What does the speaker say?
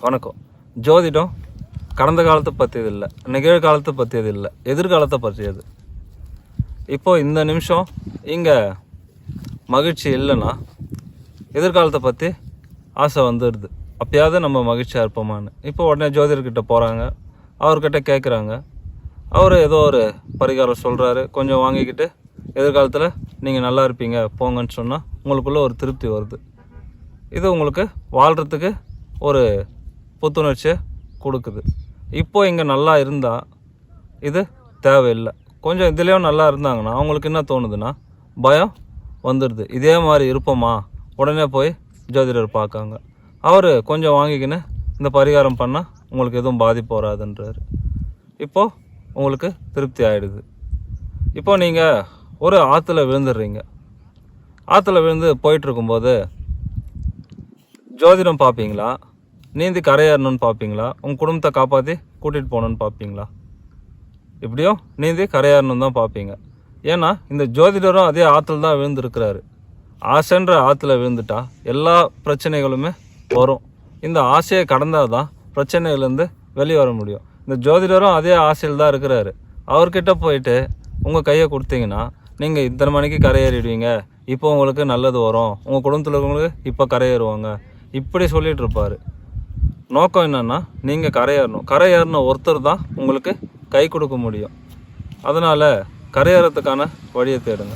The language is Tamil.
வணக்கம். ஜோதிடம் கடந்த காலத்தை பற்றியது இல்லை, நிகழ்காலத்தை பற்றியது இல்லை, எதிர்காலத்தை பற்றியது. இப்போ இந்த நிமிஷம் இங்கே மகிழ்ச்சி இல்லைன்னா எதிர்காலத்தை பற்றி ஆசை வந்துடுது. அப்பயாவது நம்ம மகிழ்ச்சியாக இருப்போமான்னு. இப்போ உடனே ஜோதிடர்கிட்ட போகிறாங்க, அவர்கிட்ட கேட்குறாங்க. அவர் ஏதோ ஒரு பரிகாரம் சொல்கிறாரு, கொஞ்சம் வாங்கிக்கிட்டு எதிர்காலத்தில் நீங்கள் நல்லா இருப்பீங்க போங்கன்னு சொன்னால் உங்களுக்குள்ளே ஒரு திருப்தி வருது. இது உங்களுக்கு வாழ்கிறதுக்கு ஒரு புத்துணர்ச்சியை கொடுக்குது. இப்போது இங்கே நல்லா இருந்தால் இது தேவையில்லை. கொஞ்சம் இதுலேயும் நல்லா இருந்தாங்கன்னா அவங்களுக்கு என்ன தோணுதுன்னா பயம் வந்துடுது. இதே மாதிரி இருப்போமா, உடனே போய் ஜோதிடர் பார்க்காங்க. அவர் கொஞ்சம் வாங்கிக்கின்னு இந்த பரிகாரம் பண்ணால் உங்களுக்கு எதுவும் பாதிப்பு வராதுன்றாரு. இப்போது உங்களுக்கு திருப்தி ஆகிடுது. இப்போ நீங்கள் ஒரு ஆற்றுல விழுந்துடுறீங்க. ஆற்றுல விழுந்து போயிட்டுருக்கும்போது ஜோதிடம் பார்ப்பீங்களா, நீந்தி கரையேறணும்னு பார்ப்பீங்களா, உங்கள் குடும்பத்தை காப்பாற்றி கூட்டிகிட்டு போகணுன்னு பார்ப்பீங்களா? இப்படியும் நீந்தி கரையேறணுன்னு தான் பார்ப்பீங்க. ஏன்னா இந்த ஜோதிடரும் அதே ஆற்றுல தான் விழுந்துருக்கிறாரு. ஆசைன்ற ஆற்றுல விழுந்துட்டா எல்லா பிரச்சனைகளுமே வரும். இந்த ஆசையை கடந்தால் தான் பிரச்சனையிலேருந்து வெளியே வர முடியும். இந்த ஜோதிடரும் அதே ஆசையில் தான் இருக்கிறாரு. அவர்கிட்ட போயிட்டு உங்கள் கையை கொடுத்தீங்கன்னா நீங்கள் இத்தனை மணிக்கு கரையேறிடுவீங்க, இப்போ உங்களுக்கு நல்லது வரும், உங்கள் குடும்பத்தில் இருக்கவங்களுக்கு இப்போ கரையேறுவாங்க, இப்படி சொல்லிகிட்டு இருப்பார். நோக்கம் என்னென்னா நீங்கள் கரையேறணும். கரையேறின ஒருத்தர் தான் உங்களுக்கு கை கொடுக்க முடியும். அதனால் கரையேறத்துக்கான வழியை தேடுங்க.